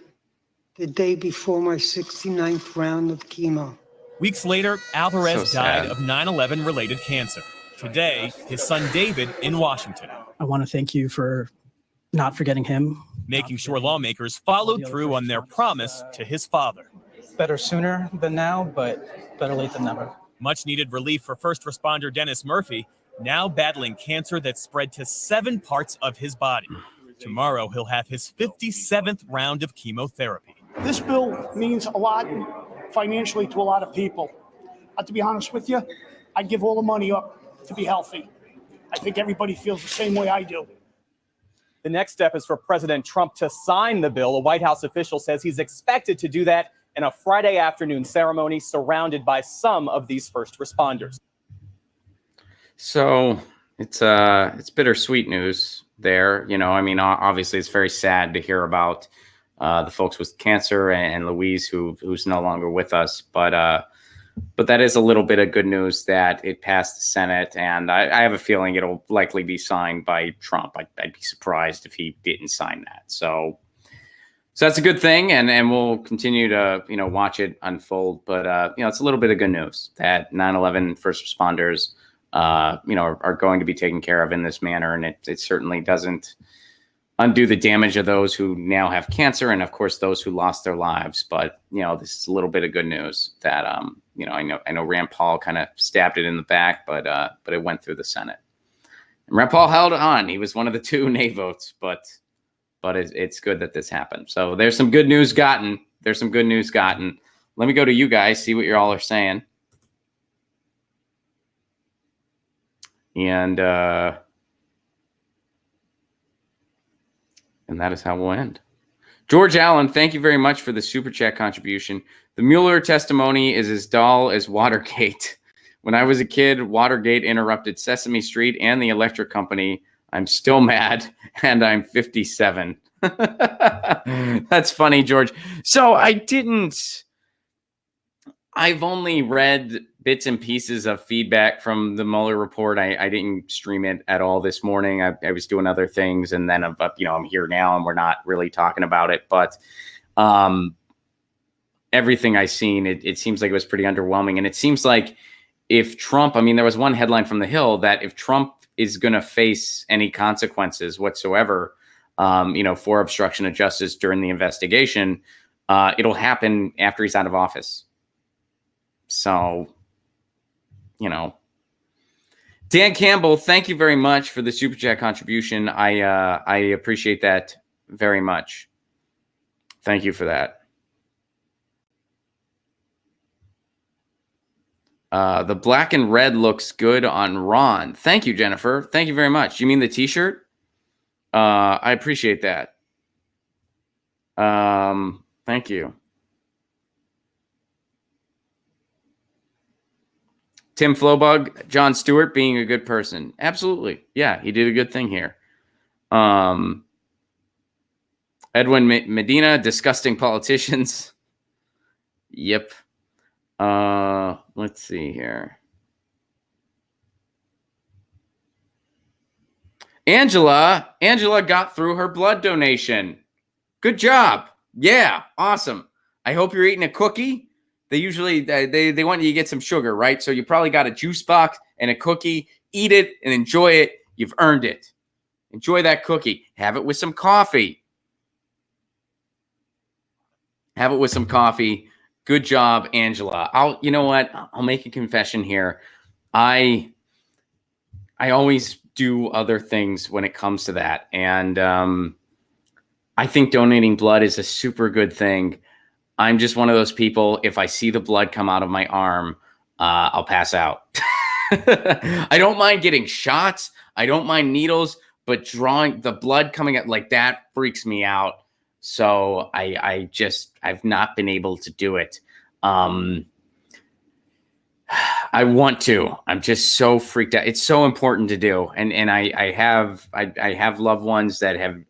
the day before my 69th round of chemo. Weeks later, Alvarez So died sad. of 9/11 related cancer. Today, his son David in Washington, I want to thank you for not forgetting him. making sure lawmakers followed through on their promise to his father. Better sooner than now, but better late than never. Much needed relief for first responder Dennis Murphy, now battling cancer that spread to 7 parts of his body. Tomorrow, he'll have his 57th round of chemotherapy. This bill means a lot financially to a lot of people. To be honest with you, I'd give all the money up to be healthy. I think everybody feels the same way I do. The next step is for President Trump to sign the bill. A White House official says he's expected to do that in a Friday afternoon ceremony surrounded by some of these first responders. So it's bittersweet news there. You know, I mean, obviously it's very sad to hear about the folks with cancer and Louise who's no longer with us. But that is a little bit of good news that it passed the Senate, and I have a feeling it'll likely be signed by Trump. I'd be surprised if he didn't sign that. So that's a good thing, and we'll continue to watch it unfold. But it's a little bit of good news that 9/11 first responders are going to be taken care of in this manner, and it certainly doesn't undo the damage of those who now have cancer, and of course those who lost their lives. But this is a little bit of good news that I know Rand Paul kind of stabbed it in the back, but it went through the Senate. And Rand Paul held on. He was one of the 2 nay votes, but it's good that this happened. So there's some good news gotten. Let me go to you guys, see what you all are saying. And that is how we'll end. George Allen, thank you very much for the super chat contribution. The Mueller testimony is as dull as Watergate. When I was a kid, Watergate interrupted Sesame Street and the electric company. I'm still mad, and I'm 57. That's funny, George. So I've only read bits and pieces of feedback from the Mueller report. I didn't stream it at all this morning. I was doing other things, and then I'm here now, and we're not really talking about it. But everything I've seen, it seems like it was pretty underwhelming. And it seems like if Trump, there was one headline from The Hill that if Trump is going to face any consequences whatsoever, for obstruction of justice during the investigation, it'll happen after he's out of office. So, Dan Campbell, thank you very much for the super chat contribution. I appreciate that very much. Thank you for that. The black and red looks good on Ron. Thank you, Jennifer. Thank you very much. You mean the t-shirt? I appreciate that. Thank you. Tim Flowbug, Jon Stewart being a good person. Absolutely. Yeah, he did a good thing here. Edwin Medina, disgusting politicians. Yep. Let's see here. Angela got through her blood donation. Good job. Yeah, awesome. I hope you're eating a cookie. They usually they want you to get some sugar, right? So you probably got a juice box and a cookie. Eat it and enjoy it. You've earned it. Enjoy that cookie. Have it with some coffee. Have it with some coffee. Good job, Angela. You know what? I'll make a confession here. I always do other things when it comes to that. And I think donating blood is a super good thing. I'm just one of those people, if I see the blood come out of my arm, I'll pass out. I don't mind getting shots. I don't mind needles, but drawing the blood coming out like that freaks me out. So I've not been able to do it. I want to. I'm just so freaked out. It's so important to do. And I have loved ones that have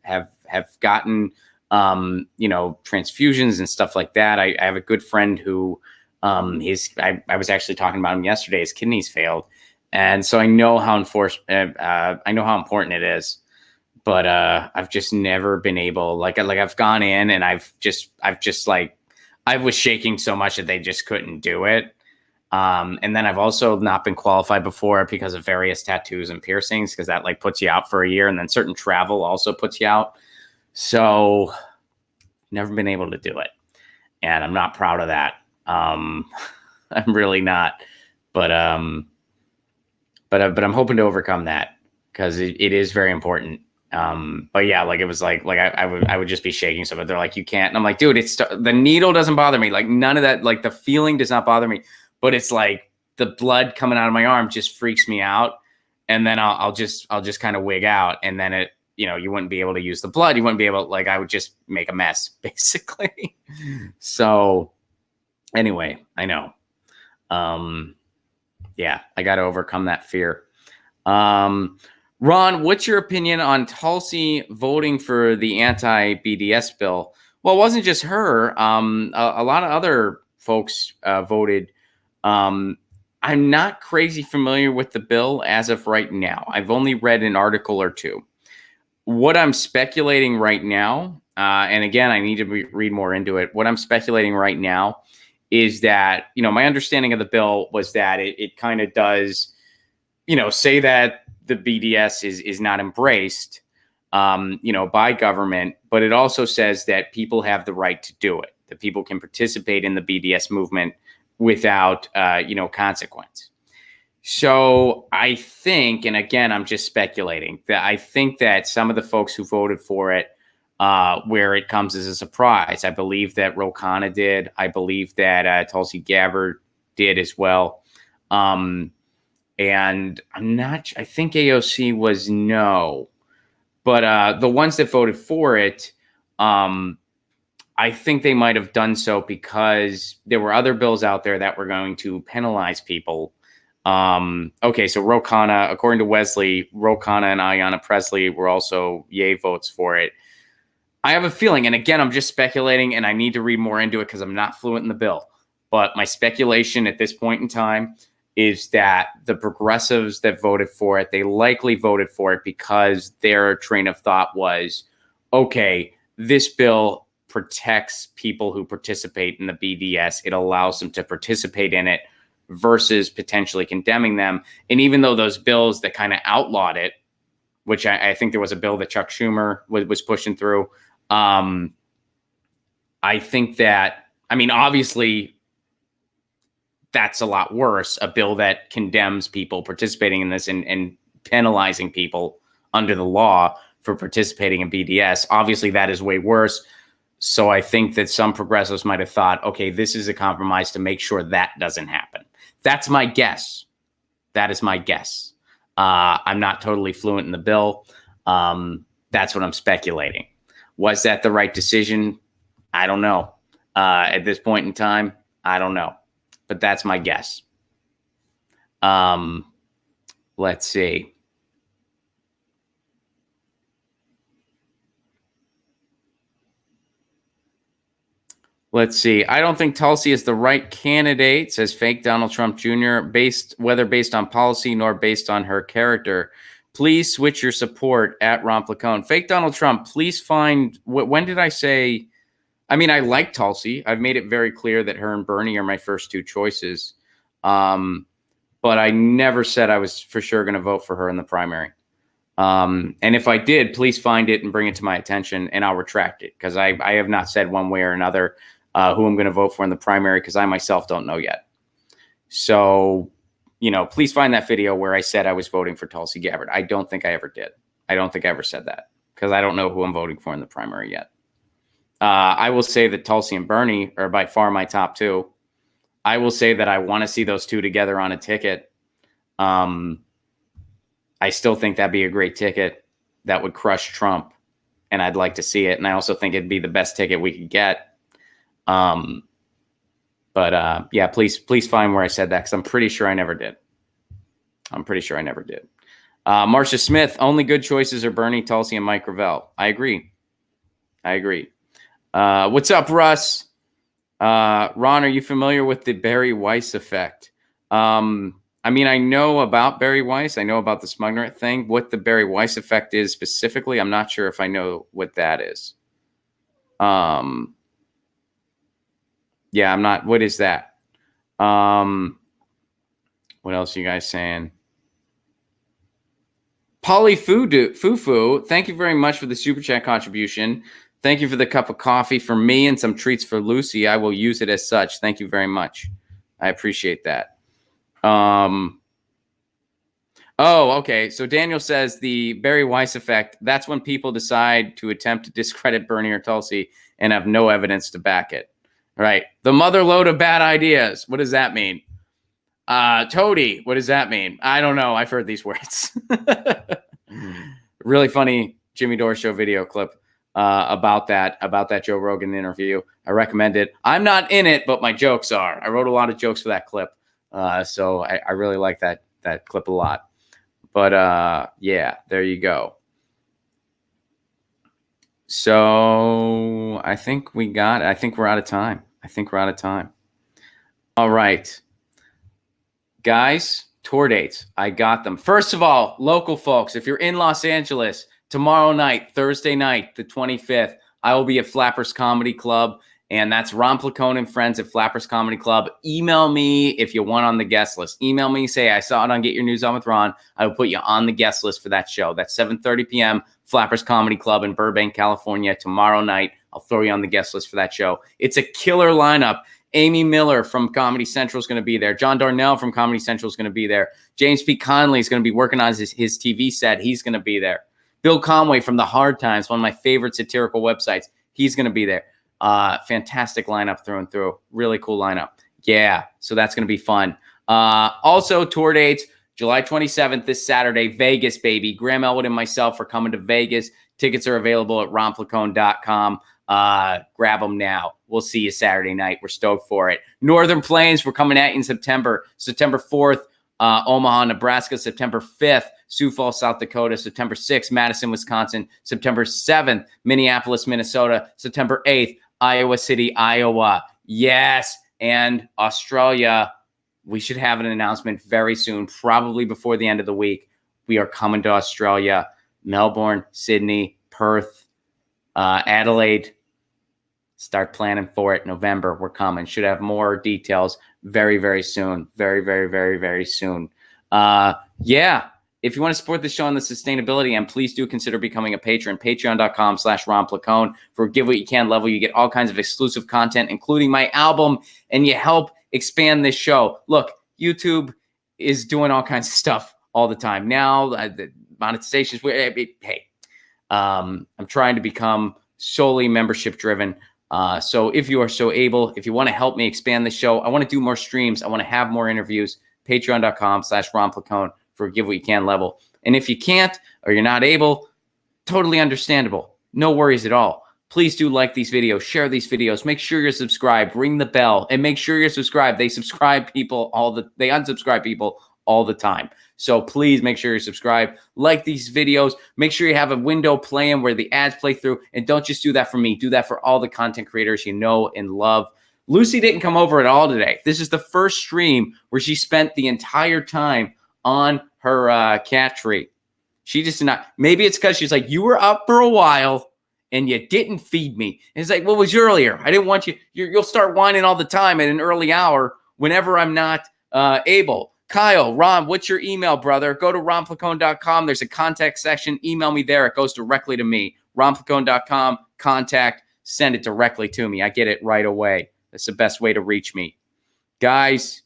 gotten transfusions and stuff like that. I have a good friend who I was actually talking about him yesterday. His kidneys failed. And so I know how important it is. But I've just never been able, like I've gone in and I was shaking so much that they just couldn't do it. And then I've also not been qualified before because of various tattoos and piercings, because that like puts you out for a year, and then certain travel also puts you out. So never been able to do it. And I'm not proud of that. I'm really not. But I'm hoping to overcome that, because it is very important. But yeah, like it was like I would just be shaking so, but they're like, you can't. And I'm like, dude, the needle doesn't bother me. Like none of that, like the feeling does not bother me, but it's like the blood coming out of my arm just freaks me out. And then I'll just kind of wig out. And then it, you wouldn't be able to use the blood. You wouldn't be able, like, I would just make a mess basically. So anyway, I know. Yeah, I got to overcome that fear. Ron, what's your opinion on Tulsi voting for the anti-BDS bill? Well, it wasn't just her. A lot of other folks voted. I'm not crazy familiar with the bill as of right now. I've only read an article or two. What I'm speculating right now, and again, I need to read more into it. What I'm speculating right now is that, my understanding of the bill was that it kind of does, say that the BDS is not embraced, by government, but it also says that people have the right to do it, that people can participate in the BDS movement without, consequence. So I think, and again, I'm just speculating, that I think that some of the folks who voted for it, where it comes as a surprise, I believe that Ro Khanna did. I believe that Tulsi Gabbard did as well. And I think AOC was no, but the ones that voted for it, I think they might have done so because there were other bills out there that were going to penalize people. Okay, so Ro Khanna, according to Wesley, Ro Khanna and Ayanna Pressley were also yay votes for it. I have a feeling, and again, I'm just speculating, and I need to read more into it because I'm not fluent in the bill. But my speculation at this point in time is that the progressives that voted for it, they likely voted for it because their train of thought was, okay, this bill protects people who participate in the BDS. It allows them to participate in it versus potentially condemning them. And even though those bills that kind of outlawed it, which I think there was a bill that Chuck Schumer was pushing through, I think that, obviously, that's a lot worse, a bill that condemns people participating in this and penalizing people under the law for participating in BDS. Obviously, that is way worse. So I think that some progressives might have thought, okay, this is a compromise to make sure that doesn't happen. That's my guess. That is my guess. I'm not totally fluent in the bill. That's what I'm speculating. Was that the right decision? I don't know. At this point in time, I don't know. But that's my guess. Let's see. Let's see. I don't think Tulsi is the right candidate, says fake Donald Trump Jr., whether based on policy nor based on her character. Please switch your support at Ron Placone. Fake Donald Trump, please find, when did I say, I mean, I like Tulsi. I've made it very clear that her and Bernie are my first two choices. But I never said I was for sure going to vote for her in the primary. And if I did, please find it and bring it to my attention, and I'll retract it, because I have not said one way or another who I'm going to vote for in the primary, because I myself don't know yet. So, you know, please find that video where I said I was voting for Tulsi Gabbard. I don't think I ever did. I don't think I ever said that, because I don't know who I'm voting for in the primary yet. I will say that Tulsi and Bernie are by far my top two. I will say that I want to see those two together on a ticket. I still think that'd be a great ticket that would crush Trump, and I'd like to see it. And I also think it'd be the best ticket we could get. Yeah, please find where I said that, because I'm pretty sure I never did. Marcia Smith, only good choices are Bernie, Tulsi, and Mike Gravel. I agree. What's up, Russ? Ron, are you familiar with the Barry Weiss effect? I mean, I know about Barry Weiss. I know about the Smugner thing. What the Barry Weiss effect is specifically, I'm not sure if I know what that is. Yeah, I'm not. What is that? What else are you guys saying? Polly Fufu, thank you very much for the super chat contribution. Thank you for the cup of coffee for me and some treats for Lucy. I will use it as such. Thank you very much. I appreciate that. Oh, okay. So Daniel says the Barry Weiss effect, that's when people decide to attempt to discredit Bernie or Tulsi and have no evidence to back it. Right. The mother load of bad ideas. What does that mean? Toady. What does that mean? I don't know. I've heard these words. Really funny Jimmy Dore show video clip about that Joe Rogan interview. I recommend it. I'm not in it, but my jokes are. I wrote a lot of jokes for that clip. So I really like that clip a lot. But yeah, there you go. So I think we're out of time. All right. Guys, tour dates. I got them. First of all, local folks, if you're in Los Angeles, tomorrow night, Thursday night, the 25th, I will be at Flappers Comedy Club. And that's Ron Placone and friends at Flappers Comedy Club. Email me if you want on the guest list. Email me, say I saw it on Get Your News On with Ron. I will put you on the guest list for that show. That's 7:30 p.m. Flappers Comedy Club in Burbank, California. Tomorrow night, I'll throw you on the guest list for that show. It's a killer lineup. Amy Miller from Comedy Central is going to be there. John Darnell from Comedy Central is going to be there. James P. Conley is going to be working on his TV set. He's going to be there. Bill Conway from The Hard Times, one of my favorite satirical websites. He's going to be there. Fantastic lineup through and through. Really cool lineup. Yeah, so that's going to be fun. Also, tour dates, July 27th, this Saturday, Vegas, baby. Graham Elwood and myself are coming to Vegas. Tickets are available at ronplacone.com. Grab them now. We'll see you Saturday night. We're stoked for it. Northern Plains, we're coming at you in September. September 4th, Omaha, Nebraska. September 5th, Sioux Falls, South Dakota. September 6th, Madison, Wisconsin. September 7th, Minneapolis, Minnesota. September 8th, Iowa City, Iowa. Yes. And Australia, we should have an announcement very soon, probably before the end of the week. We are coming to Australia. Melbourne, Sydney, Perth, Adelaide. Start planning for it. November, we're coming. Should have more details very, very soon. Very, very, very, very soon. Yeah. If you want to support the show on the sustainability end, please do consider becoming a patron. Patreon.com/Ron Placone. For Give What You Can level, you get all kinds of exclusive content, including my album, and you help expand this show. Look, YouTube is doing all kinds of stuff all the time. Now, the monetizations, hey, I'm trying to become solely membership driven. So if you are so able, if you want to help me expand the show, I want to do more streams. I want to have more interviews. Patreon.com/Ron Placone for Give What You Can level. And if you can't or you're not able, totally understandable. No worries at all. Please do like these videos, share these videos, make sure you're subscribed, ring the bell, and make sure you're subscribed. They unsubscribe people all the time. So please make sure you're subscribed, like these videos, make sure you have a window playing where the ads play through, and don't just do that for me. Do that for all the content creators you know and love. Lucy didn't come over at all today. This is the first stream where she spent the entire time on her cat tree. She just did not. Maybe it's because she's like, you were up for a while and you didn't feed me. And it's like, what was earlier? I didn't want you. You'll start whining all the time at an early hour whenever I'm not able. Kyle, Ron, what's your email, brother? Go to ronplacone.com. There's a contact section. Email me there. It goes directly to me. ronplacone.com, contact, send it directly to me. I get it right away. That's the best way to reach me. Guys,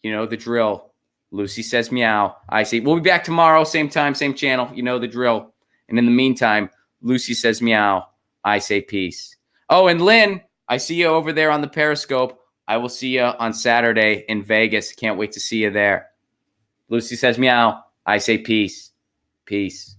you know the drill. Lucy says meow. I say, we'll be back tomorrow, same time, same channel. You know the drill. And in the meantime, Lucy says meow. I say peace. Oh, and Lynn, I see you over there on the Periscope. I will see you on Saturday in Vegas. Can't wait to see you there. Lucy says meow. I say peace. Peace.